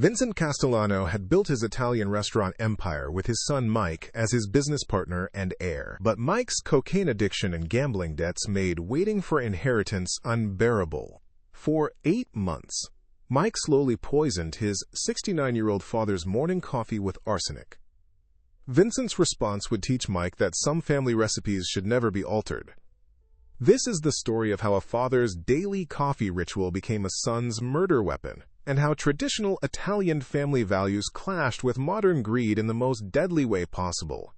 Vincent Castellano had built his Italian restaurant empire with his son Mike as his business partner and heir. But Mike's cocaine addiction and gambling debts made waiting for inheritance unbearable. For 8 months, Mike slowly poisoned his 69-year-old father's morning coffee with arsenic. Vincent's response would teach Mike that some family recipes should never be altered. This is the story of how a father's daily coffee ritual became a son's murder weapon, and how traditional Italian family values clashed with modern greed in the most deadly way possible.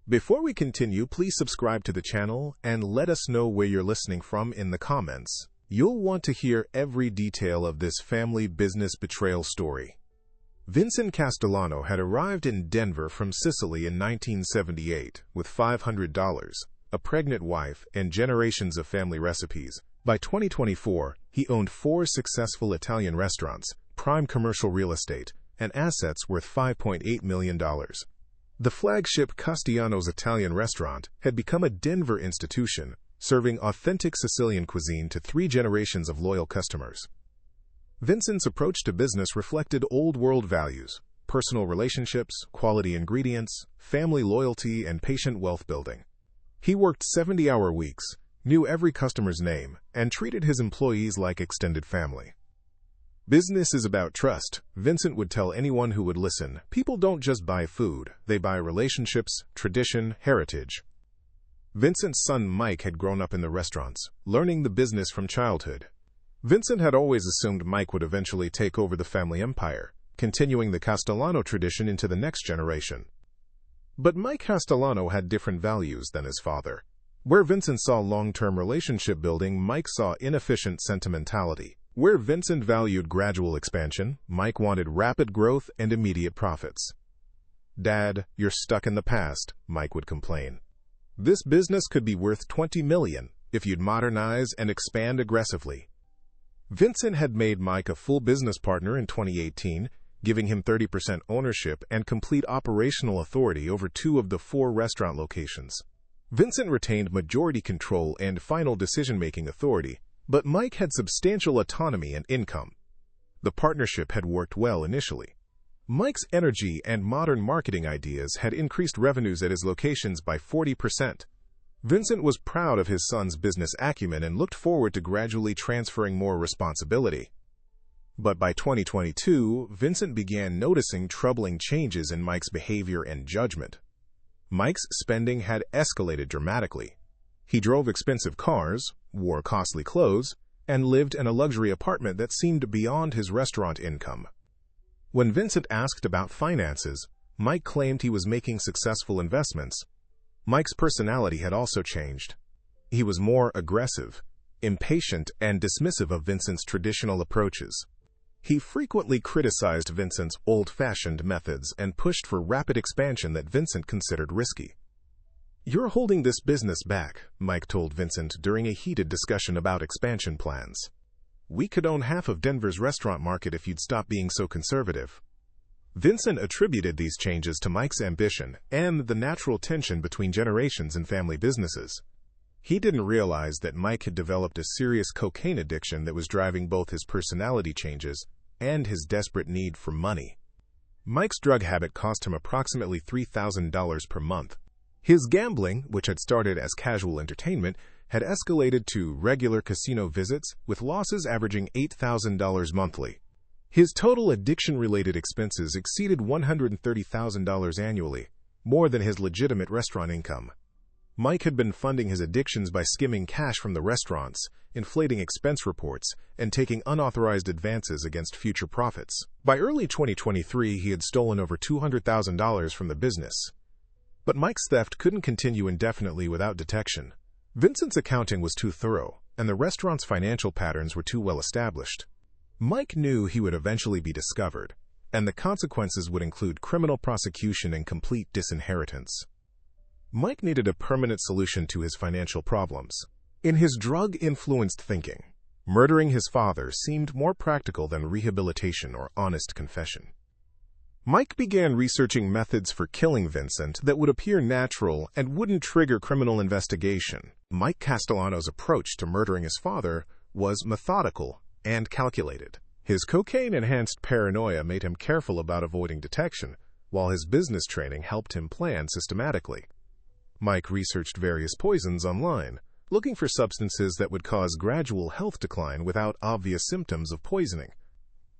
Before we continue, please subscribe to the channel and let us know where you're listening from in the comments. You'll want to hear every detail of this family business betrayal story. Vincent Castellano had arrived in Denver from Sicily in 1978 with $500, a pregnant wife, and generations of family recipes. By 2024, he owned 4 successful Italian restaurants, prime commercial real estate, and assets worth $5.8 million. The flagship Castellano's Italian restaurant had become a Denver institution, serving authentic Sicilian cuisine to 3 generations of loyal customers. Vincent's approach to business reflected old-world values: personal relationships, quality ingredients, family loyalty, and patient wealth building. He worked 70-hour weeks, knew every customer's name, and treated his employees like extended family. Business is about trust, Vincent would tell anyone who would listen. People don't just buy food, they buy relationships, tradition, heritage. Vincent's son Mike had grown up in the restaurants, learning the business from childhood. Vincent had always assumed Mike would eventually take over the family empire, continuing the Castellano tradition into the next generation. But Mike Castellano had different values than his father. Where Vincent saw long-term relationship building, Mike saw inefficient sentimentality. Where Vincent valued gradual expansion, Mike wanted rapid growth and immediate profits. "Dad, you're stuck in the past," Mike would complain. "This business could be worth $20 million if you'd modernize and expand aggressively." Vincent had made Mike a full business partner in 2018, giving him 30% ownership and complete operational authority over 2 of the 4 restaurant locations. Vincent retained majority control and final decision-making authority, but Mike had substantial autonomy and income. The partnership had worked well initially. Mike's energy and modern marketing ideas had increased revenues at his locations by 40%. Vincent was proud of his son's business acumen and looked forward to gradually transferring more responsibility. But by 2022, Vincent began noticing troubling changes in Mike's behavior and judgment. Mike's spending had escalated dramatically. He drove expensive cars, wore costly clothes, and lived in a luxury apartment that seemed beyond his restaurant income. When Vincent asked about finances, Mike claimed he was making successful investments. Mike's personality had also changed. He was more aggressive, impatient, and dismissive of Vincent's traditional approaches. He frequently criticized Vincent's old-fashioned methods and pushed for rapid expansion that Vincent considered risky. "You're holding this business back," Mike told Vincent during a heated discussion about expansion plans. "We could own half of Denver's restaurant market if you'd stop being so conservative." Vincent attributed these changes to Mike's ambition and the natural tension between generations in family businesses. He didn't realize that Mike had developed a serious cocaine addiction that was driving both his personality changes and his desperate need for money. Mike's drug habit cost him approximately $3,000 per month. His gambling, which had started as casual entertainment, had escalated to regular casino visits, with losses averaging $8,000 monthly. His total addiction-related expenses exceeded $130,000 annually, more than his legitimate restaurant income. Mike had been funding his addictions by skimming cash from the restaurants, inflating expense reports, and taking unauthorized advances against future profits. By early 2023, he had stolen over $200,000 from the business. But Mike's theft couldn't continue indefinitely without detection. Vincent's accounting was too thorough, and the restaurant's financial patterns were too well established. Mike knew he would eventually be discovered, and the consequences would include criminal prosecution and complete disinheritance. Mike needed a permanent solution to his financial problems. In his drug-influenced thinking, murdering his father seemed more practical than rehabilitation or honest confession. Mike began researching methods for killing Vincent that would appear natural and wouldn't trigger criminal investigation. Mike Castellano's approach to murdering his father was methodical and calculated. His cocaine-enhanced paranoia made him careful about avoiding detection, while his business training helped him plan systematically. Mike researched various poisons online, looking for substances that would cause gradual health decline without obvious symptoms of poisoning.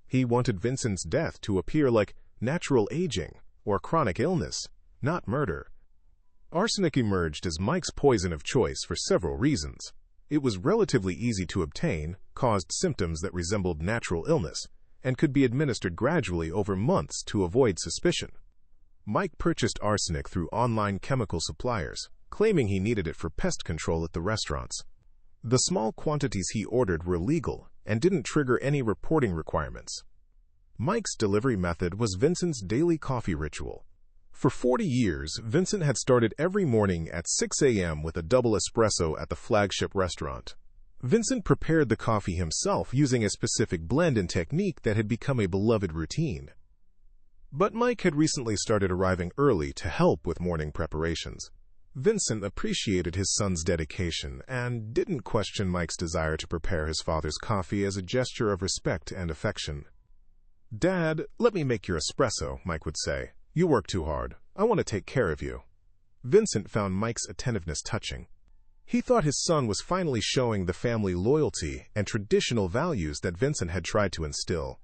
He wanted Vincent's death to appear like natural aging or chronic illness, not murder. Arsenic emerged as Mike's poison of choice for several reasons. It was relatively easy to obtain, caused symptoms that resembled natural illness, and could be administered gradually over months to avoid suspicion. Mike purchased arsenic through online chemical suppliers, claiming he needed it for pest control at the restaurants. The small quantities he ordered were legal and didn't trigger any reporting requirements. Mike's delivery method was Vincent's daily coffee ritual. For 40 years, Vincent had started every morning at 6 a.m. with a double espresso at the flagship restaurant. Vincent prepared the coffee himself using a specific blend and technique that had become a beloved routine. But Mike had recently started arriving early to help with morning preparations. Vincent appreciated his son's dedication and didn't question Mike's desire to prepare his father's coffee as a gesture of respect and affection. "Dad, let me make your espresso," Mike would say. "You work too hard. I want to take care of you." Vincent found Mike's attentiveness touching. He thought his son was finally showing the family loyalty and traditional values that Vincent had tried to instill.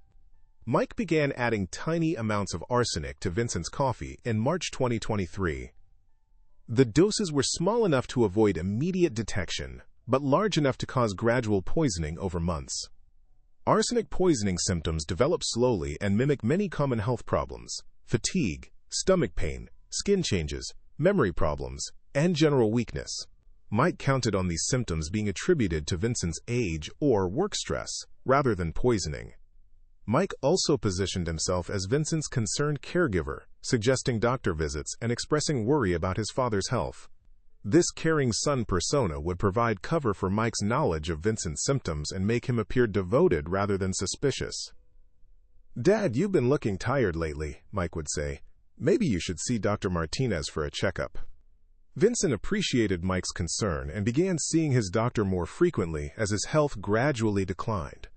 Mike began adding tiny amounts of arsenic to Vincent's coffee in March 2023. The doses were small enough to avoid immediate detection, but large enough to cause gradual poisoning over months. Arsenic poisoning symptoms develop slowly and mimic many common health problems: fatigue, stomach pain, skin changes, memory problems, and general weakness. Mike counted on these symptoms being attributed to Vincent's age or work stress, rather than poisoning. Mike also positioned himself as Vincent's concerned caregiver, suggesting doctor visits and expressing worry about his father's health. This caring son persona would provide cover for Mike's knowledge of Vincent's symptoms and make him appear devoted rather than suspicious. "Dad, you've been looking tired lately," Mike would say. "Maybe you should see Dr. Martinez for a checkup." Vincent appreciated Mike's concern and began seeing his doctor more frequently as his health gradually declined.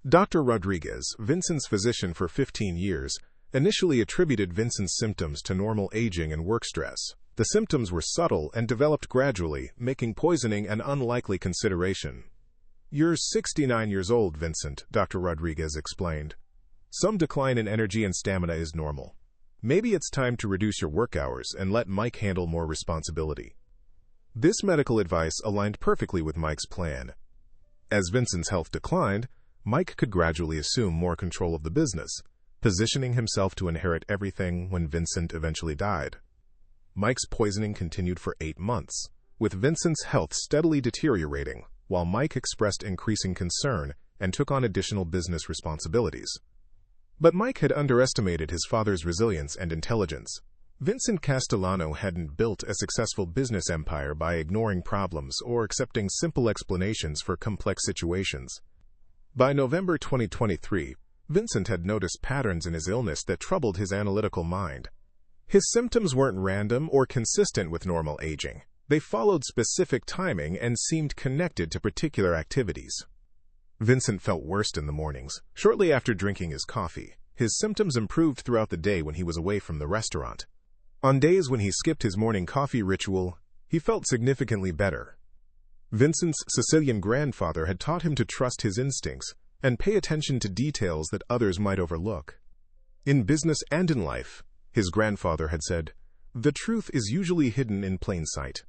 Dr. Rodriguez, Vincent's physician for 15 years, initially attributed Vincent's symptoms to normal aging and work stress. The symptoms were subtle and developed gradually, making poisoning an unlikely consideration. "You're 69 years old, Vincent," Dr. Rodriguez explained. "Some decline in energy and stamina is normal. Maybe it's time to reduce your work hours and let Mike handle more responsibility." This medical advice aligned perfectly with Mike's plan. As Vincent's health declined, Mike could gradually assume more control of the business, positioning himself to inherit everything when Vincent eventually died. Mike's poisoning continued for 8 months, with Vincent's health steadily deteriorating, while Mike expressed increasing concern and took on additional business responsibilities. But Mike had underestimated his father's resilience and intelligence. Vincent Castellano hadn't built a successful business empire by ignoring problems or accepting simple explanations for complex situations. By November 2023, Vincent had noticed patterns in his illness that troubled his analytical mind. His symptoms weren't random or consistent with normal aging. They followed specific timing and seemed connected to particular activities. Vincent felt worst in the mornings. Shortly after drinking his coffee, his symptoms improved throughout the day when he was away from the restaurant. On days when he skipped his morning coffee ritual, he felt significantly better. Vincent's Sicilian grandfather had taught him to trust his instincts and pay attention to details that others might overlook. In business and in life, his grandfather had said, "The truth is usually hidden in plain sight."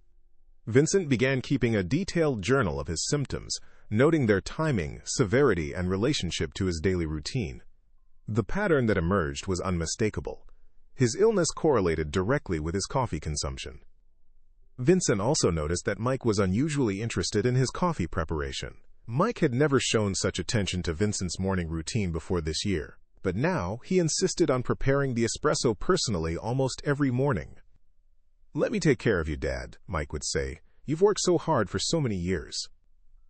Vincent began keeping a detailed journal of his symptoms, noting their timing, severity, and relationship to his daily routine. The pattern that emerged was unmistakable. His illness correlated directly with his coffee consumption. Vincent also noticed that Mike was unusually interested in his coffee preparation. Mike had never shown such attention to Vincent's morning routine before this year, but now he insisted on preparing the espresso personally almost every morning. "Let me take care of you, Dad," Mike would say. "You've worked so hard for so many years."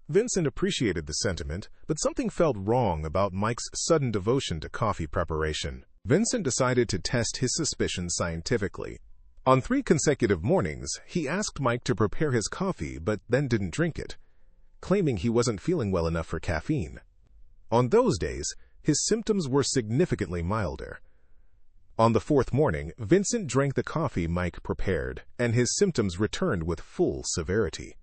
Vincent appreciated the sentiment, but something felt wrong about Mike's sudden devotion to coffee preparation. Vincent decided to test his suspicions scientifically. On 3 consecutive mornings, he asked Mike to prepare his coffee but then didn't drink it, claiming he wasn't feeling well enough for caffeine. On those days, his symptoms were significantly milder. On the fourth morning, Vincent drank the coffee Mike prepared, and his symptoms returned with full severity.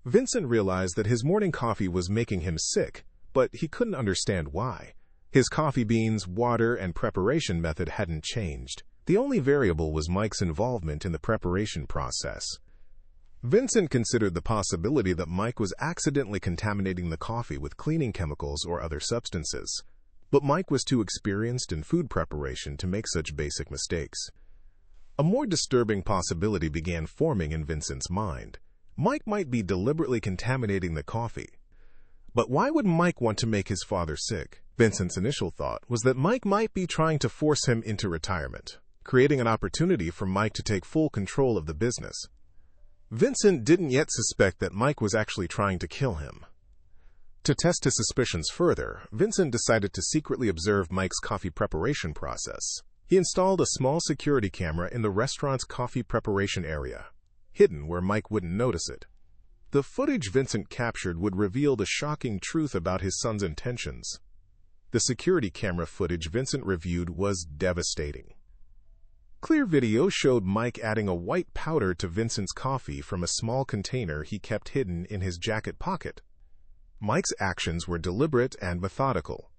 Vincent realized that his morning coffee was making him sick, but he couldn't understand why. His coffee beans, water, and preparation method hadn't changed. The only variable was Mike's involvement in the preparation process. Vincent considered the possibility that Mike was accidentally contaminating the coffee with cleaning chemicals or other substances. But Mike was too experienced in food preparation to make such basic mistakes. A more disturbing possibility began forming in Vincent's mind. Mike might be deliberately contaminating the coffee. But why would Mike want to make his father sick? Vincent's initial thought was that Mike might be trying to force him into retirement, creating an opportunity for Mike to take full control of the business. Vincent didn't yet suspect that Mike was actually trying to kill him. To test his suspicions further, Vincent decided to secretly observe Mike's coffee preparation process. He installed a small security camera in the restaurant's coffee preparation area, hidden where Mike wouldn't notice it. The footage Vincent captured would reveal the shocking truth about his son's intentions. The security camera footage Vincent reviewed was devastating. Clear video showed Mike adding a white powder to Vincent's coffee from a small container he kept hidden in his jacket pocket. Mike's actions were deliberate and methodical.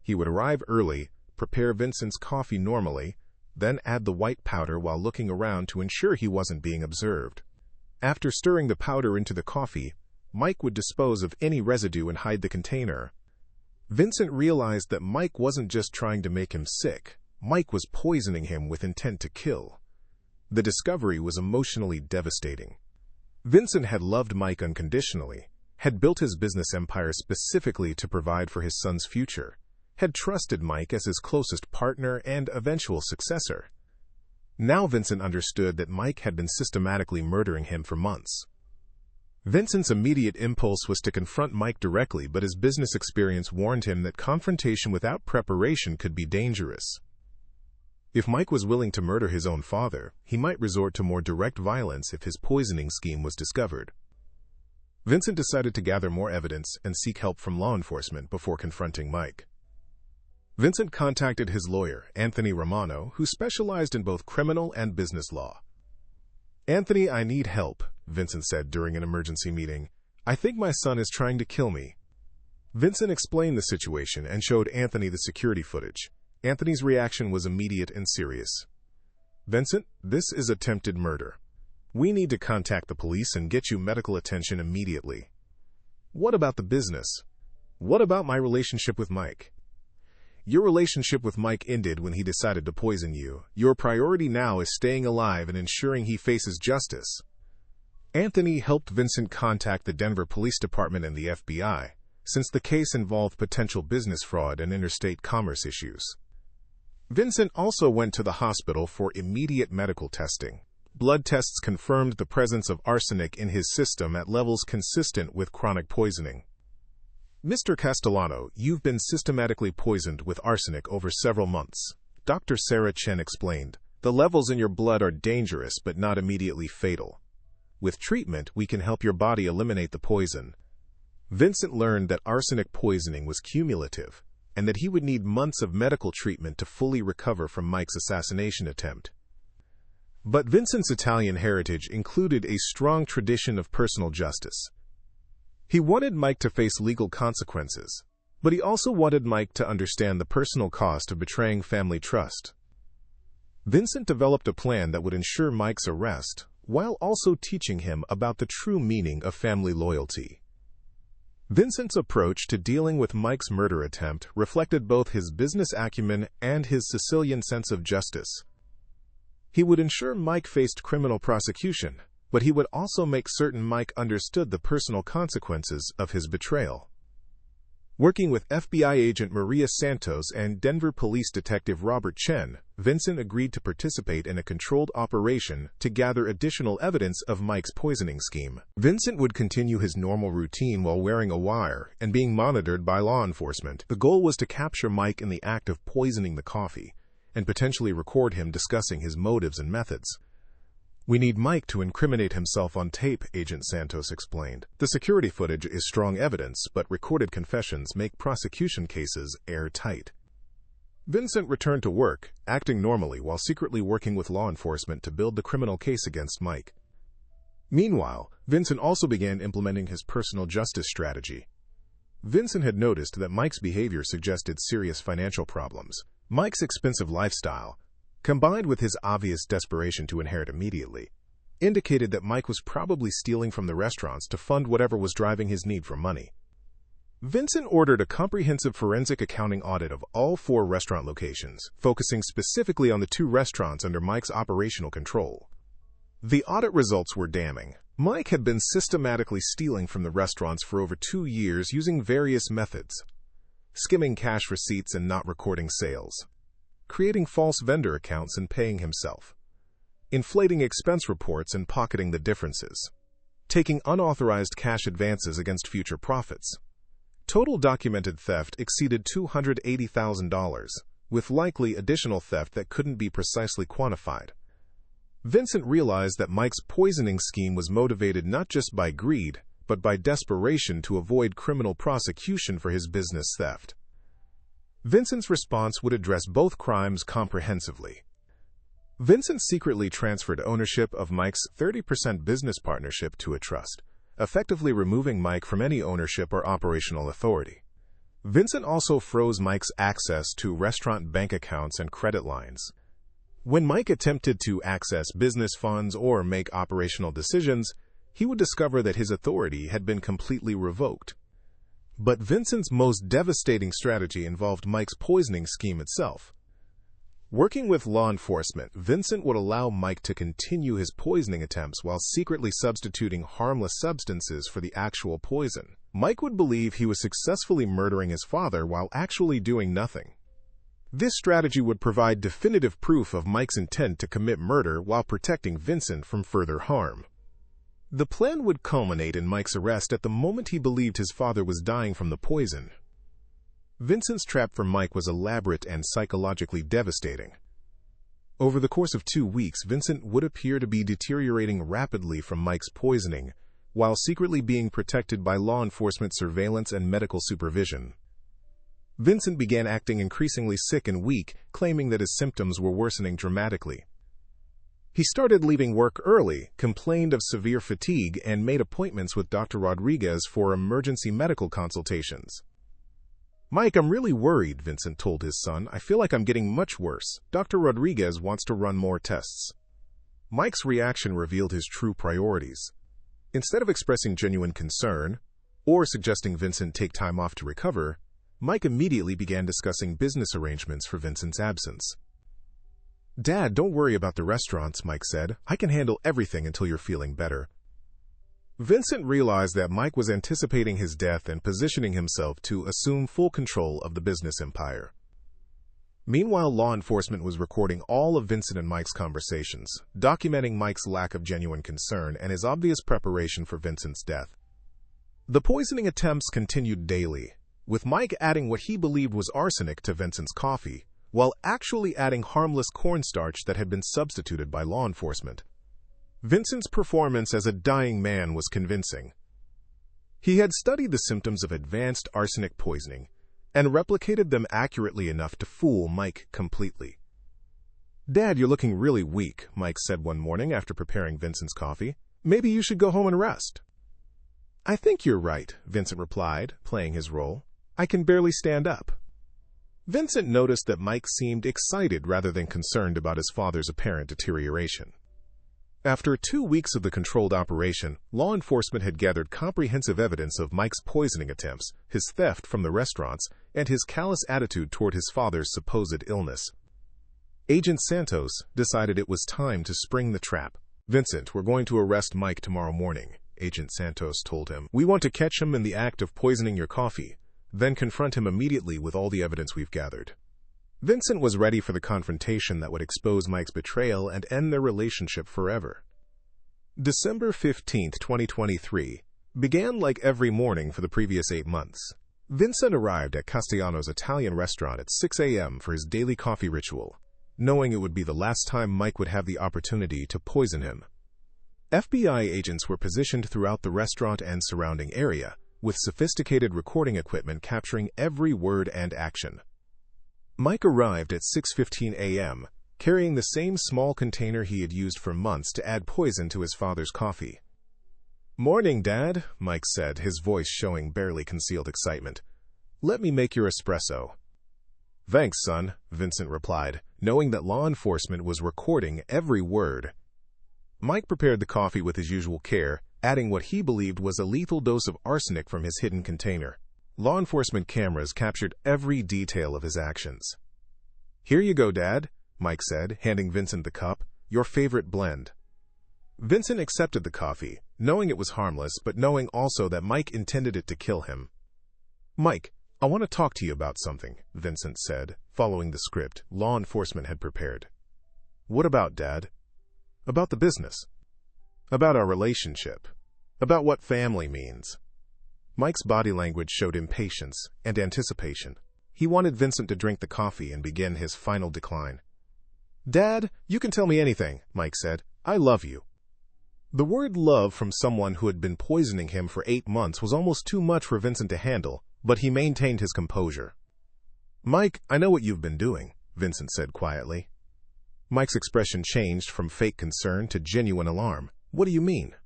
He would arrive early, prepare Vincent's coffee normally, then add the white powder while looking around to ensure he wasn't being observed. After stirring the powder into the coffee, Mike would dispose of any residue and hide the container. Vincent realized that Mike wasn't just trying to make him sick. Mike was poisoning him with intent to kill. The discovery was emotionally devastating. Vincent had loved Mike unconditionally, had built his business empire specifically to provide for his son's future, had trusted Mike as his closest partner and eventual successor. Now Vincent understood that Mike had been systematically murdering him for months. Vincent's immediate impulse was to confront Mike directly, but his business experience warned him that confrontation without preparation could be dangerous. If Mike was willing to murder his own father, he might resort to more direct violence if his poisoning scheme was discovered. Vincent decided to gather more evidence and seek help from law enforcement before confronting Mike. Vincent contacted his lawyer, Anthony Romano, who specialized in both criminal and business law. "Anthony, I need help," Vincent said during an emergency meeting. "I think my son is trying to kill me." Vincent explained the situation and showed Anthony the security footage. Anthony's reaction was immediate and serious. "Vincent, this is attempted murder. We need to contact the police and get you medical attention immediately." "What about the business? What about my relationship with Mike?" "Your relationship with Mike ended when he decided to poison you. Your priority now is staying alive and ensuring he faces justice." Anthony helped Vincent contact the Denver Police Department and the FBI, since the case involved potential business fraud and interstate commerce issues. Vincent also went to the hospital for immediate medical testing. Blood tests confirmed the presence of arsenic in his system at levels consistent with chronic poisoning. "Mr. Castellano, you've been systematically poisoned with arsenic over several months," Dr. Sarah Chen explained. "The levels in your blood are dangerous but not immediately fatal. With treatment, we can help your body eliminate the poison." Vincent learned that arsenic poisoning was cumulative, and that he would need months of medical treatment to fully recover from Mike's assassination attempt. But Vincent's Italian heritage included a strong tradition of personal justice. He wanted Mike to face legal consequences, but he also wanted Mike to understand the personal cost of betraying family trust. Vincent developed a plan that would ensure Mike's arrest, while also teaching him about the true meaning of family loyalty. Vincent's approach to dealing with Mike's murder attempt reflected both his business acumen and his Sicilian sense of justice. He would ensure Mike faced criminal prosecution, but he would also make certain Mike understood the personal consequences of his betrayal. Working with FBI agent Maria Santos and Denver Police Detective Robert Chen, Vincent agreed to participate in a controlled operation to gather additional evidence of Mike's poisoning scheme. Vincent would continue his normal routine while wearing a wire and being monitored by law enforcement. The goal was to capture Mike in the act of poisoning the coffee, and potentially record him discussing his motives and methods. "We need Mike to incriminate himself on tape," Agent Santos explained. "The security footage is strong evidence, but recorded confessions make prosecution cases airtight." Vincent returned to work, acting normally while secretly working with law enforcement to build the criminal case against Mike. Meanwhile, Vincent also began implementing his personal justice strategy. Vincent had noticed that Mike's behavior suggested serious financial problems. Mike's expensive lifestyle, combined with his obvious desperation to inherit immediately, indicated that Mike was probably stealing from the restaurants to fund whatever was driving his need for money. Vincent ordered a comprehensive forensic accounting audit of all 4 restaurant locations, focusing specifically on the 2 restaurants under Mike's operational control. The audit results were damning. Mike had been systematically stealing from the restaurants for over 2 years using various methods: skimming cash receipts and not recording sales, creating false vendor accounts and paying himself, inflating expense reports and pocketing the differences, taking unauthorized cash advances against future profits. Total documented theft exceeded $280,000, with likely additional theft that couldn't be precisely quantified. Vincent realized that Mike's poisoning scheme was motivated not just by greed, but by desperation to avoid criminal prosecution for his business theft. Vincent's response would address both crimes comprehensively. Vincent secretly transferred ownership of Mike's 30% business partnership to a trust, effectively removing Mike from any ownership or operational authority. Vincent also froze Mike's access to restaurant bank accounts and credit lines. When Mike attempted to access business funds or make operational decisions, he would discover that his authority had been completely revoked. But Vincent's most devastating strategy involved Mike's poisoning scheme itself. Working with law enforcement, Vincent would allow Mike to continue his poisoning attempts while secretly substituting harmless substances for the actual poison. Mike would believe he was successfully murdering his father while actually doing nothing. This strategy would provide definitive proof of Mike's intent to commit murder while protecting Vincent from further harm. The plan would culminate in Mike's arrest at the moment he believed his father was dying from the poison. Vincent's trap for Mike was elaborate and psychologically devastating. Over the course of 2 weeks, Vincent would appear to be deteriorating rapidly from Mike's poisoning, while secretly being protected by law enforcement surveillance and medical supervision. Vincent began acting increasingly sick and weak, claiming that his symptoms were worsening dramatically. He started leaving work early, complained of severe fatigue, and made appointments with Dr. Rodriguez for emergency medical consultations. "Mike, I'm really worried," Vincent told his son. "I feel like I'm getting much worse. Dr. Rodriguez wants to run more tests." Mike's reaction revealed his true priorities. Instead of expressing genuine concern or suggesting Vincent take time off to recover, Mike immediately began discussing business arrangements for Vincent's absence. "Dad, don't worry about the restaurants," Mike said. "I can handle everything until you're feeling better." Vincent realized that Mike was anticipating his death and positioning himself to assume full control of the business empire. Meanwhile, law enforcement was recording all of Vincent and Mike's conversations, documenting Mike's lack of genuine concern and his obvious preparation for Vincent's death. The poisoning attempts continued daily, with Mike adding what he believed was arsenic to Vincent's coffee, while actually adding harmless cornstarch that had been substituted by law enforcement. Vincent's performance as a dying man was convincing. He had studied the symptoms of advanced arsenic poisoning and replicated them accurately enough to fool Mike completely. "Dad, you're looking really weak," Mike said one morning after preparing Vincent's coffee. "Maybe you should go home and rest." "I think you're right," Vincent replied, playing his role. "I can barely stand up." Vincent noticed that Mike seemed excited rather than concerned about his father's apparent deterioration. After 2 weeks of the controlled operation, law enforcement had gathered comprehensive evidence of Mike's poisoning attempts, his theft from the restaurants, and his callous attitude toward his father's supposed illness. Agent Santos decided it was time to spring the trap. "Vincent, we're going to arrest Mike tomorrow morning," Agent Santos told him. "We want to catch him in the act of poisoning your coffee, then confront him immediately with all the evidence we've gathered." Vincent was ready for the confrontation that would expose Mike's betrayal and end their relationship forever. December 15, 2023, began like every morning for the previous 8 months. Vincent arrived at Castellano's Italian restaurant at 6 a.m. for his daily coffee ritual. knowing it would be the last time Mike would have the opportunity to poison him. FBI agents were positioned throughout the restaurant and surrounding area, with sophisticated recording equipment capturing every word and action. Mike arrived at 6:15 a.m., carrying the same small container he had used for months to add poison to his father's coffee. "Morning, Dad," Mike said, his voice showing barely concealed excitement. "Let me make your espresso." "Thanks, son," Vincent replied, knowing that law enforcement was recording every word. Mike prepared the coffee with his usual care, adding what he believed was a lethal dose of arsenic from his hidden container. Law enforcement cameras captured every detail of his actions. "Here you go, Dad," Mike said, handing Vincent the cup. "Your favorite blend." Vincent accepted the coffee, knowing it was harmless, but knowing also that Mike intended it to kill him. "Mike, I want to talk to you about something," Vincent said, following the script law enforcement had prepared. "What about, Dad?" "About the business. About our relationship. About what family means." Mike's body language showed impatience and anticipation. He wanted Vincent to drink the coffee and begin his final decline. "Dad, you can tell me anything," Mike said. "I love you." The word love from someone who had been poisoning him for 8 months was almost too much for Vincent to handle, but he maintained his composure. "Mike, I know what you've been doing," Vincent said quietly. Mike's expression changed from fake concern to genuine alarm. "What do you mean?"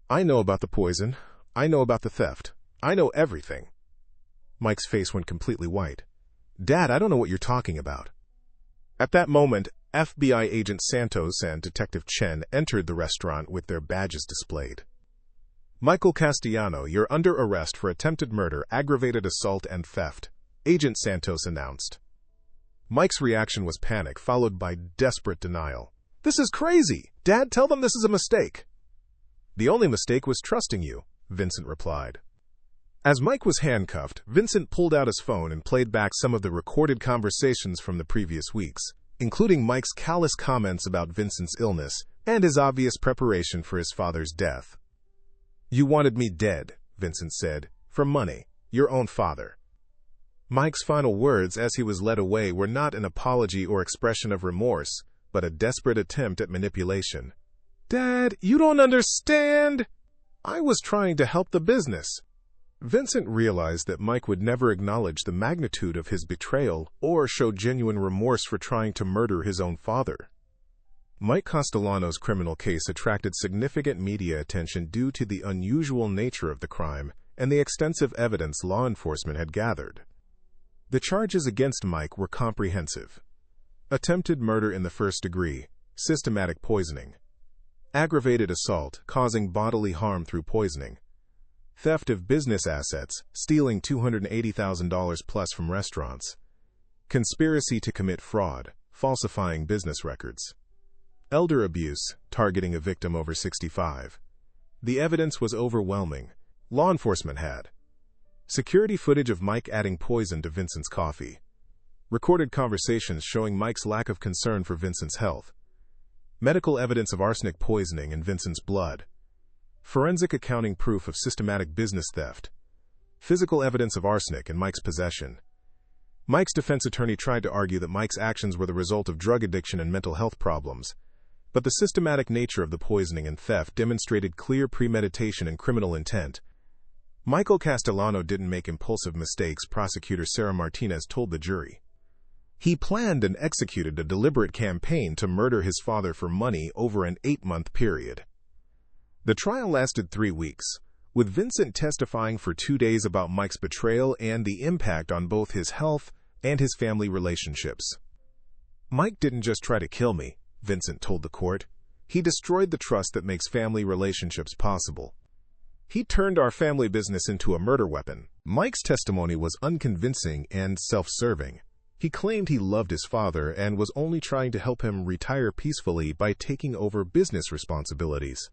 "I know about the poison. I know about the theft. I know everything." Mike's face went completely white. "Dad, I don't know what you're talking about." At that moment, FBI Agent Santos and Detective Chen entered the restaurant with their badges displayed. "Michael Castellano, you're under arrest for attempted murder, aggravated assault, and theft," Agent Santos announced. Mike's reaction was panic, followed by desperate denial. "This is crazy! Dad, tell them this is a mistake." "The only mistake was trusting you," Vincent replied. As Mike was handcuffed, Vincent pulled out his phone and played back some of the recorded conversations from the previous weeks, including Mike's callous comments about Vincent's illness and his obvious preparation for his father's death. "You wanted me dead," Vincent said, "for money, your own father." Mike's final words as he was led away were not an apology or expression of remorse, but a desperate attempt at manipulation. "Dad, you don't understand! I was trying to help the business." Vincent realized that Mike would never acknowledge the magnitude of his betrayal or show genuine remorse for trying to murder his own father. Mike Castellano's criminal case attracted significant media attention due to the unusual nature of the crime and the extensive evidence law enforcement had gathered. The charges against Mike were comprehensive: attempted murder in the first degree, systematic poisoning, aggravated assault causing bodily harm through poisoning, theft of business assets, stealing $280,000 plus from restaurants, conspiracy to commit fraud, falsifying business records, elder abuse, targeting a victim over 65. The evidence was overwhelming. Law enforcement had security footage of Mike adding poison to Vincent's coffee, recorded conversations showing Mike's lack of concern for Vincent's health, medical evidence of arsenic poisoning in Vincent's blood, forensic accounting proof of systematic business theft, physical evidence of arsenic in Mike's possession. Mike's defense attorney tried to argue that Mike's actions were the result of drug addiction and mental health problems, but the systematic nature of the poisoning and theft demonstrated clear premeditation and criminal intent. Michael Castellano didn't make impulsive mistakes, prosecutor Sarah Martinez told the jury. He planned and executed a deliberate campaign to murder his father for money over an 8-month period. The trial lasted 3 weeks, with Vincent testifying for 2 days about Mike's betrayal and the impact on both his health and his family relationships. "Mike didn't just try to kill me," Vincent told the court. "He destroyed the trust that makes family relationships possible. He turned our family business into a murder weapon." Mike's testimony was unconvincing and self-serving. He claimed he loved his father and was only trying to help him retire peacefully by taking over business responsibilities.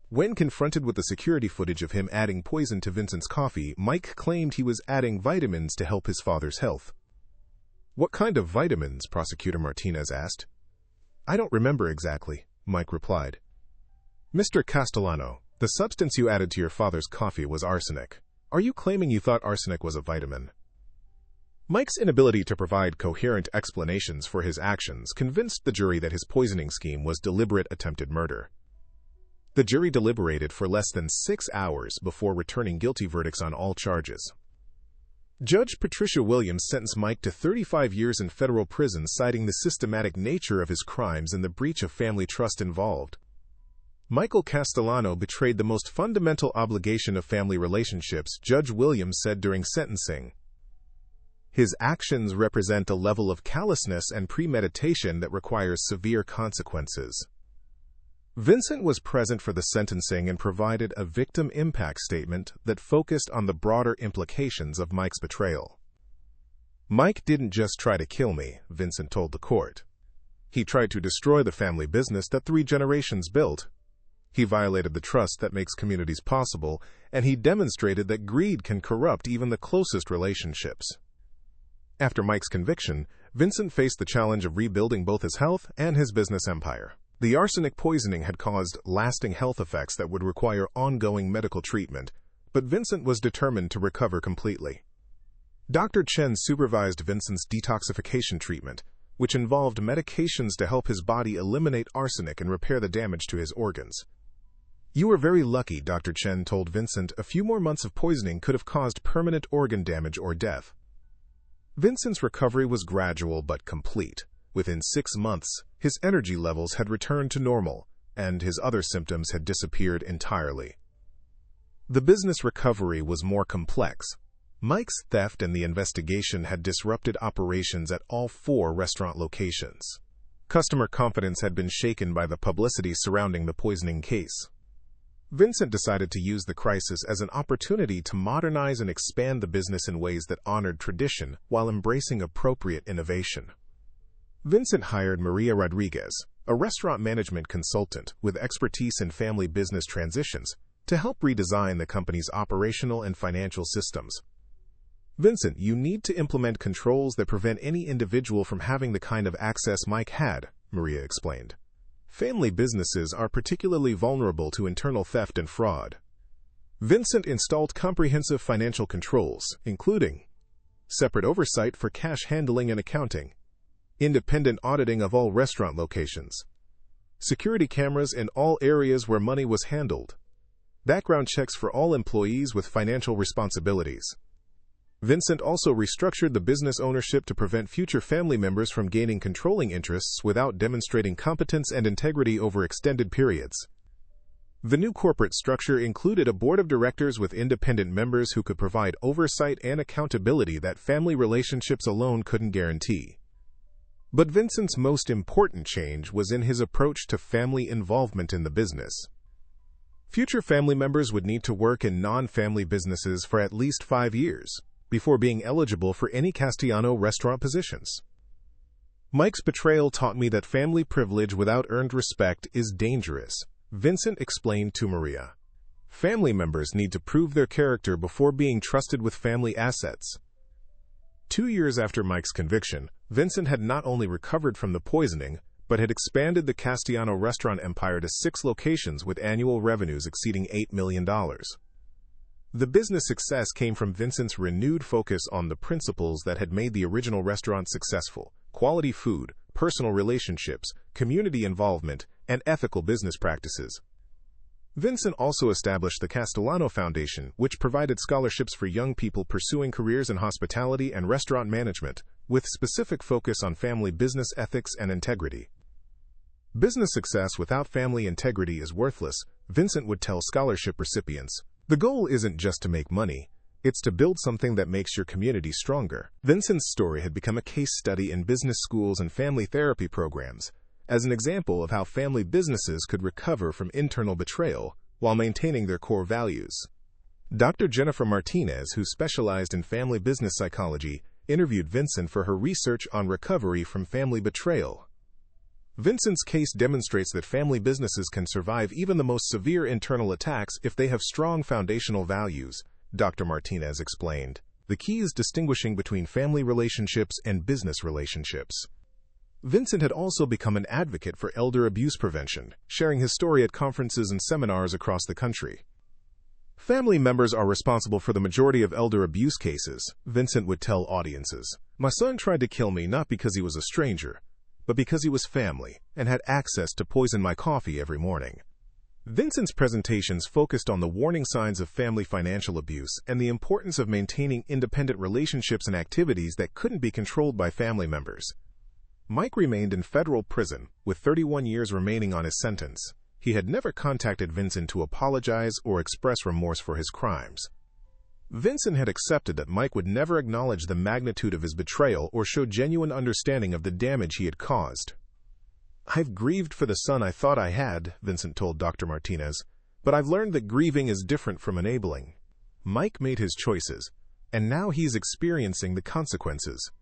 When confronted with the security footage of him adding poison to Vincent's coffee, Mike claimed he was adding vitamins to help his father's health. "What kind of vitamins?" Prosecutor Martinez asked. "I don't remember exactly," Mike replied. "Mr. Castellano, the substance you added to your father's coffee was arsenic. Are you claiming you thought arsenic was a vitamin?" Mike's inability to provide coherent explanations for his actions convinced the jury that his poisoning scheme was deliberate attempted murder. The jury deliberated for less than 6 hours before returning guilty verdicts on all charges. Judge Patricia Williams sentenced Mike to 35 years in federal prison, citing the systematic nature of his crimes and the breach of family trust involved. Michael Castellano betrayed the most fundamental obligation of family relationships, Judge Williams said during sentencing. His actions represent a level of callousness and premeditation that requires severe consequences. Vincent was present for the sentencing and provided a victim impact statement that focused on the broader implications of Mike's betrayal. "Mike didn't just try to kill me," Vincent told the court. "He tried to destroy the family business that 3 generations built. He violated the trust that makes communities possible, and he demonstrated that greed can corrupt even the closest relationships." After Mike's conviction, Vincent faced the challenge of rebuilding both his health and his business empire. The arsenic poisoning had caused lasting health effects that would require ongoing medical treatment, but Vincent was determined to recover completely. Dr. Chen supervised Vincent's detoxification treatment, which involved medications to help his body eliminate arsenic and repair the damage to his organs. "You were very lucky," Dr. Chen told Vincent. "A few more months of poisoning could have caused permanent organ damage or death." Vincent's recovery was gradual but complete. Within 6 months, his energy levels had returned to normal, and his other symptoms had disappeared entirely. The business recovery was more complex. Mike's theft and the investigation had disrupted operations at all 4 restaurant locations. Customer confidence had been shaken by the publicity surrounding the poisoning case. Vincent decided to use the crisis as an opportunity to modernize and expand the business in ways that honored tradition while embracing appropriate innovation. Vincent hired Maria Rodriguez, a restaurant management consultant with expertise in family business transitions, to help redesign the company's operational and financial systems. "Vincent, you need to implement controls that prevent any individual from having the kind of access Mike had," Maria explained. "Family businesses are particularly vulnerable to internal theft and fraud." Vincent installed comprehensive financial controls, including separate oversight for cash handling and accounting, independent auditing of all restaurant locations, security cameras in all areas where money was handled, background checks for all employees with financial responsibilities. Vincent also restructured the business ownership to prevent future family members from gaining controlling interests without demonstrating competence and integrity over extended periods. The new corporate structure included a board of directors with independent members who could provide oversight and accountability that family relationships alone couldn't guarantee. But Vincent's most important change was in his approach to family involvement in the business. Future family members would need to work in non-family businesses for at least 5 years before being eligible for any Castellano restaurant positions. "Mike's betrayal taught me that family privilege without earned respect is dangerous," Vincent explained to Maria. "Family members need to prove their character before being trusted with family assets." 2 years after Mike's conviction, Vincent had not only recovered from the poisoning, but had expanded the Castellano restaurant empire to 6 locations with annual revenues exceeding $8 million. The business success came from Vincent's renewed focus on the principles that had made the original restaurant successful: quality food, personal relationships, community involvement, and ethical business practices. Vincent also established the Castellano Foundation, which provided scholarships for young people pursuing careers in hospitality and restaurant management, with specific focus on family business ethics and integrity. "Business success without family integrity is worthless," Vincent would tell scholarship recipients. "The goal isn't just to make money, it's to build something that makes your community stronger." Vincent's story had become a case study in business schools and family therapy programs, as an example of how family businesses could recover from internal betrayal while maintaining their core values. Dr. Jennifer Martinez, who specialized in family business psychology, interviewed Vincent for her research on recovery from family betrayal. Vincent's case demonstrates that family businesses can survive even the most severe internal attacks if they have strong foundational values, Dr. Martinez explained. "The key is distinguishing between family relationships and business relationships." Vincent had also become an advocate for elder abuse prevention, sharing his story at conferences and seminars across the country. Family members are responsible for the majority of elder abuse cases, Vincent would tell audiences. My son tried to kill me not because he was a stranger, but because he was family and had access to poison my coffee every morning. Vincent's presentations focused on the warning signs of family financial abuse and the importance of maintaining independent relationships and activities that couldn't be controlled by family members. Mike remained in federal prison, with 31 years remaining on his sentence. He had never contacted Vincent to apologize or express remorse for his crimes. Vincent had accepted that Mike would never acknowledge the magnitude of his betrayal or show genuine understanding of the damage he had caused. I've grieved for the son I thought I had, Vincent told Dr. Martinez, but I've learned that grieving is different from enabling. Mike made his choices, and now he's experiencing the consequences.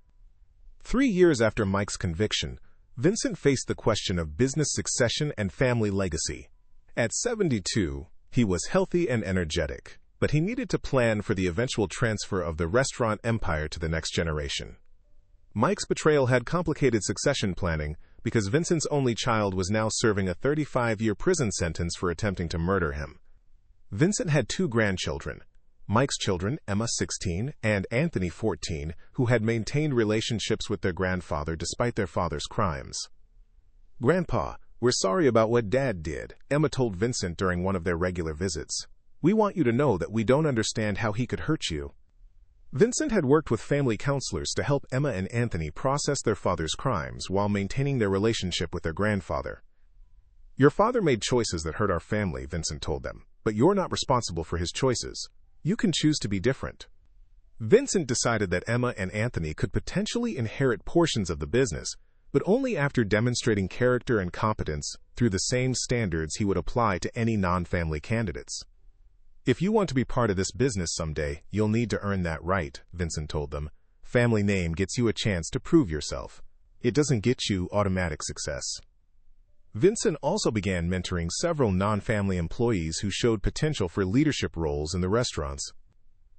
3 years after Mike's conviction, Vincent faced the question of business succession and family legacy. At 72, he was healthy and energetic, but he needed to plan for the eventual transfer of the restaurant empire to the next generation. Mike's betrayal had complicated succession planning because Vincent's only child was now serving a 35-year prison sentence for attempting to murder him. Vincent had 2 grandchildren, Mike's children, Emma, 16, and Anthony, 14, who had maintained relationships with their grandfather despite their father's crimes. "Grandpa, we're sorry about what Dad did," Emma told Vincent during one of their regular visits. "We want you to know that we don't understand how he could hurt you." Vincent had worked with family counselors to help Emma and Anthony process their father's crimes while maintaining their relationship with their grandfather. "Your father made choices that hurt our family," Vincent told them, "but you're not responsible for his choices. You can choose to be different." Vincent decided that Emma and Anthony could potentially inherit portions of the business, but only after demonstrating character and competence through the same standards he would apply to any non-family candidates. "If you want to be part of this business someday, you'll need to earn that right," Vincent told them. "Family name gets you a chance to prove yourself. It doesn't get you automatic success." Vincent also began mentoring several non-family employees who showed potential for leadership roles in the restaurants.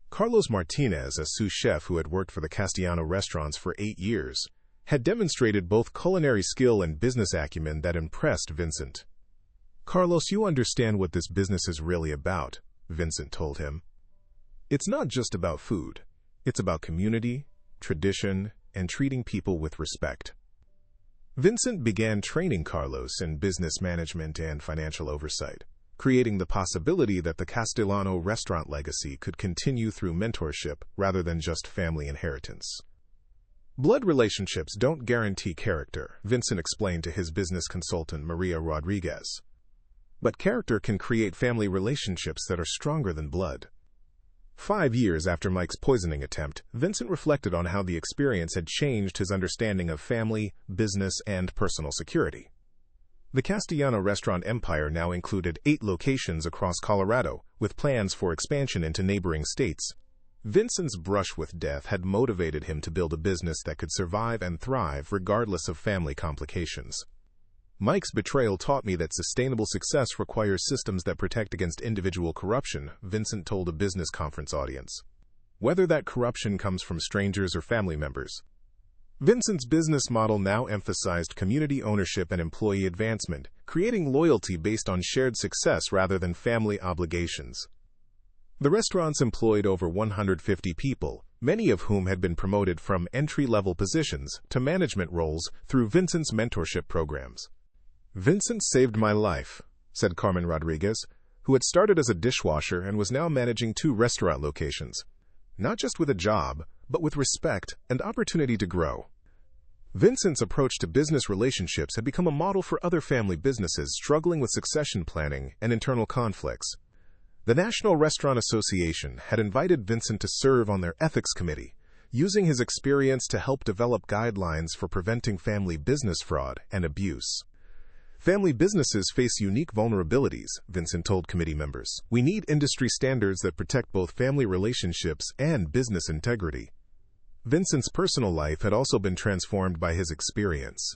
Carlos Martinez, a sous chef who had worked for the Castellano restaurants for 8 years, had demonstrated both culinary skill and business acumen that impressed Vincent. "Carlos, you understand what this business is really about," Vincent told him. "It's not just about food. It's about community, tradition, and treating people with respect." Vincent began training Carlos in business management and financial oversight, creating the possibility that the Castellano restaurant legacy could continue through mentorship rather than just family inheritance. "Blood relationships don't guarantee character," Vincent explained to his business consultant Maria Rodriguez. "But character can create family relationships that are stronger than blood." 5 years after Mike's poisoning attempt, Vincent reflected on how the experience had changed his understanding of family, business, and personal security. The Castellano restaurant empire now included 8 locations across Colorado, with plans for expansion into neighboring states. Vincent's brush with death had motivated him to build a business that could survive and thrive regardless of family complications. "Mike's betrayal taught me that sustainable success requires systems that protect against individual corruption," Vincent told a business conference audience. "Whether that corruption comes from strangers or family members." Vincent's business model now emphasized community ownership and employee advancement, creating loyalty based on shared success rather than family obligations. The restaurants employed over 150 people, many of whom had been promoted from entry-level positions to management roles through Vincent's mentorship programs. "Vincent saved my life," said Carmen Rodriguez, who had started as a dishwasher and was now managing 2 restaurant locations. "Not just with a job, but with respect and opportunity to grow." Vincent's approach to business relationships had become a model for other family businesses struggling with succession planning and internal conflicts. The National Restaurant Association had invited Vincent to serve on their ethics committee, using his experience to help develop guidelines for preventing family business fraud and abuse. "Family businesses face unique vulnerabilities," Vincent told committee members. "We need industry standards that protect both family relationships and business integrity." Vincent's personal life had also been transformed by his experience.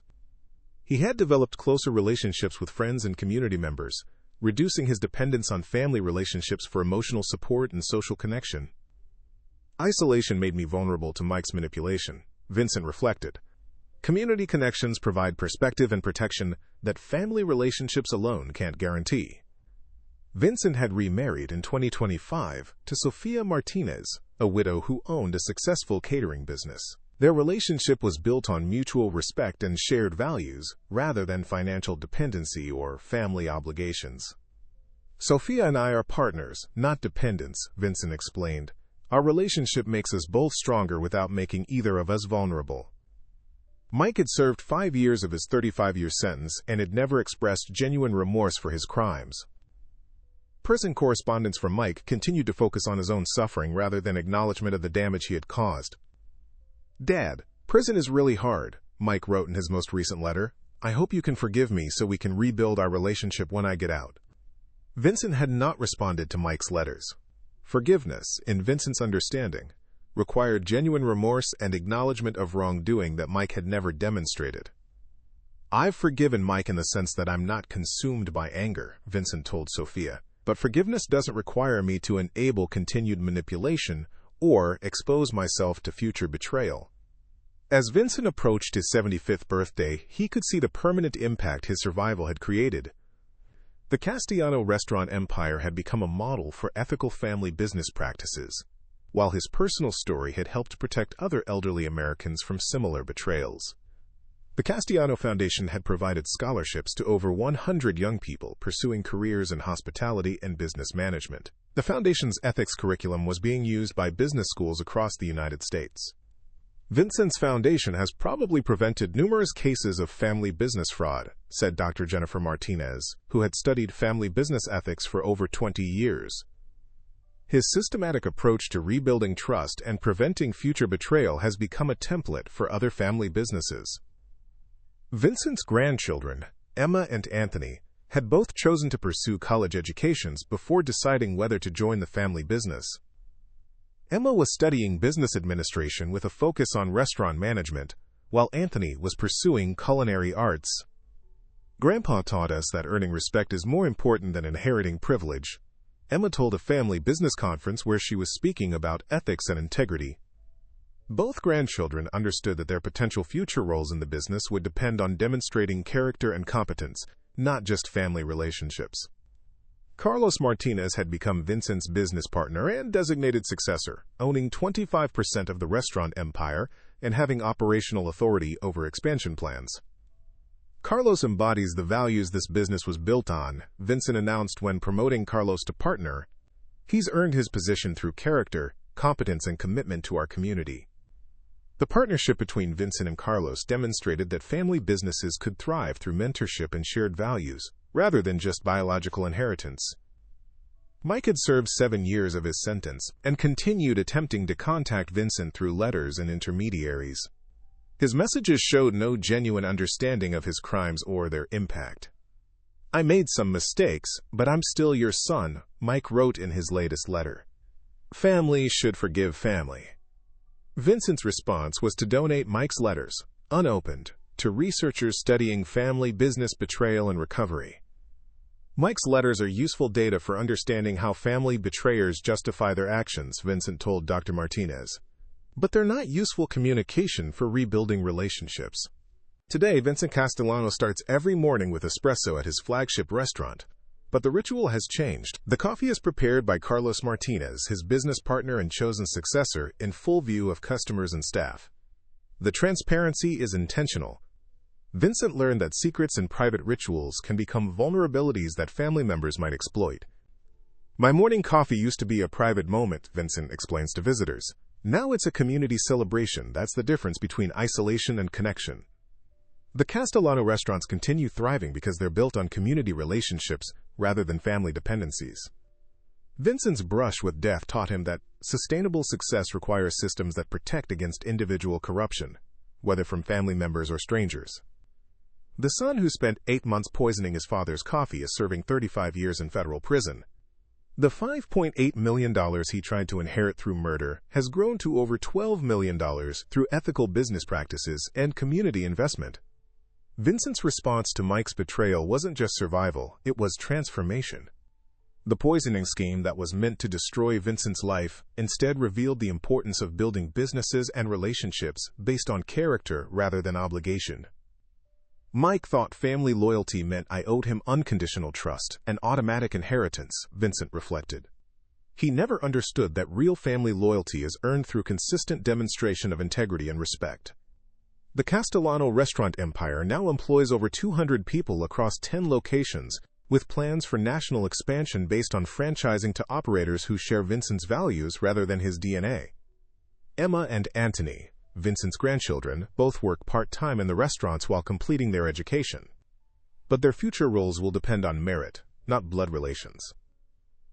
He had developed closer relationships with friends and community members, reducing his dependence on family relationships for emotional support and social connection. "Isolation made me vulnerable to Mike's manipulation," Vincent reflected. "Community connections provide perspective and protection that family relationships alone can't guarantee." Vincent had remarried in 2025 to Sofia Martinez, a widow who owned a successful catering business. Their relationship was built on mutual respect and shared values, rather than financial dependency or family obligations. "Sofia and I are partners, not dependents," Vincent explained. "Our relationship makes us both stronger without making either of us vulnerable." Mike had served 5 years of his 35-year sentence and had never expressed genuine remorse for his crimes. Prison correspondence from Mike continued to focus on his own suffering rather than acknowledgement of the damage he had caused. "Dad, prison is really hard," Mike wrote in his most recent letter. "I hope you can forgive me so we can rebuild our relationship when I get out." Vincent had not responded to Mike's letters. Forgiveness, in Vincent's understanding, required genuine remorse and acknowledgement of wrongdoing that Mike had never demonstrated. "I've forgiven Mike in the sense that I'm not consumed by anger," Vincent told Sofia, "but forgiveness doesn't require me to enable continued manipulation or expose myself to future betrayal." As Vincent approached his 75th birthday, he could see the permanent impact his survival had created. The Castellano restaurant empire had become a model for ethical family business practices, while his personal story had helped protect other elderly Americans from similar betrayals. The Castellano Foundation had provided scholarships to over 100 young people pursuing careers in hospitality and business management. The foundation's ethics curriculum was being used by business schools across the United States. "Vincent's foundation has probably prevented numerous cases of family business fraud," said Dr. Jennifer Martinez, who had studied family business ethics for over 20 years. "His systematic approach to rebuilding trust and preventing future betrayal has become a template for other family businesses." Vincent's grandchildren, Emma and Anthony, had both chosen to pursue college educations before deciding whether to join the family business. Emma was studying business administration with a focus on restaurant management, while Anthony was pursuing culinary arts. "Grandpa taught us that earning respect is more important than inheriting privilege," Emma told a family business conference where she was speaking about ethics and integrity. Both grandchildren understood that their potential future roles in the business would depend on demonstrating character and competence, not just family relationships. Carlos Martinez had become Vincent's business partner and designated successor, owning 25% of the restaurant empire and having operational authority over expansion plans. "Carlos embodies the values this business was built on," Vincent announced when promoting Carlos to partner. "He's earned his position through character, competence, and commitment to our community." The partnership between Vincent and Carlos demonstrated that family businesses could thrive through mentorship and shared values, rather than just biological inheritance. Mike had served 7 years of his sentence and continued attempting to contact Vincent through letters and intermediaries. His messages showed no genuine understanding of his crimes or their impact. "I made some mistakes, but I'm still your son," Mike wrote in his latest letter. "Family should forgive family." Vincent's response was to donate Mike's letters, unopened, to researchers studying family business betrayal and recovery. Mike's letters are useful data for understanding how family betrayers justify their actions, Vincent told Dr. Martinez. But they're not useful communication for rebuilding relationships. Today, Vincent Castellano starts every morning with espresso at his flagship restaurant. But the ritual has changed. The coffee is prepared by Carlos Martinez, his business partner and chosen successor, in full view of customers and staff. The transparency is intentional. Vincent learned that secrets and private rituals can become vulnerabilities that family members might exploit. "My morning coffee used to be a private moment," Vincent explains to visitors. "Now it's a community celebration. That's the difference between isolation and connection." The Castellano restaurants continue thriving because they're built on community relationships rather than family dependencies. Vincent's brush with death taught him that sustainable success requires systems that protect against individual corruption, whether from family members or strangers. The son who spent 8 months poisoning his father's coffee is serving 35 years in federal prison. The $5.8 million he tried to inherit through murder has grown to over $12 million through ethical business practices and community investment. Vincent's response to Mike's betrayal wasn't just survival, it was transformation. The poisoning scheme that was meant to destroy Vincent's life instead revealed the importance of building businesses and relationships based on character rather than obligation. Mike thought family loyalty meant I owed him unconditional trust, an automatic inheritance, Vincent reflected. He never understood that real family loyalty is earned through consistent demonstration of integrity and respect. The Castellano restaurant empire now employs over 200 people across 10 locations, with plans for national expansion based on franchising to operators who share Vincent's values rather than his DNA. Emma and Anthony, Vincent's grandchildren, both work part-time in the restaurants while completing their education. But their future roles will depend on merit, not blood relations.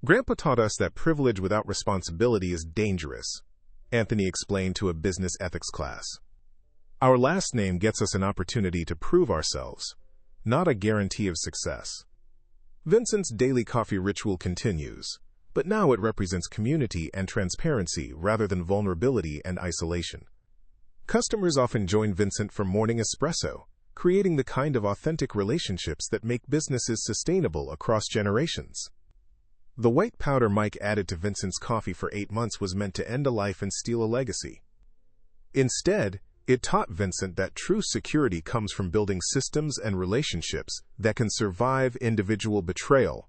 Grandpa taught us that privilege without responsibility is dangerous, Anthony explained to a business ethics class. Our last name gets us an opportunity to prove ourselves, not a guarantee of success. Vincent's daily coffee ritual continues, but now it represents community and transparency rather than vulnerability and isolation. Customers often join Vincent for morning espresso, creating the kind of authentic relationships that make businesses sustainable across generations. The white powder Mike added to Vincent's coffee for 8 months was meant to end a life and steal a legacy. Instead, it taught Vincent that true security comes from building systems and relationships that can survive individual betrayal.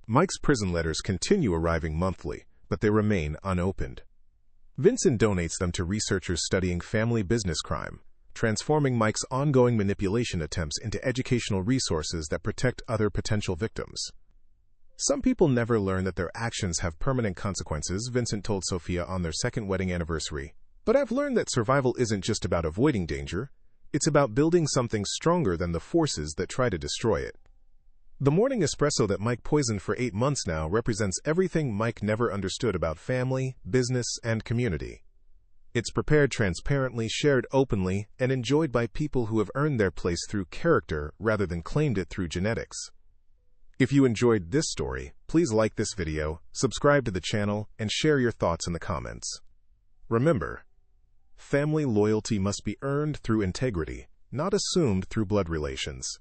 Mike's prison letters continue arriving monthly, but they remain unopened. Vincent donates them to researchers studying family business crime, transforming Mike's ongoing manipulation attempts into educational resources that protect other potential victims. Some people never learn that their actions have permanent consequences, Vincent told Sophia on their second wedding anniversary. But I've learned that survival isn't just about avoiding danger, it's about building something stronger than the forces that try to destroy it. The morning espresso that Mike poisoned for 8 months now represents everything Mike never understood about family, business, and community. It's prepared transparently, shared openly, and enjoyed by people who have earned their place through character rather than claimed it through genetics. If you enjoyed this story, please like this video, subscribe to the channel, and share your thoughts in the comments. Remember, family loyalty must be earned through integrity, not assumed through blood relations.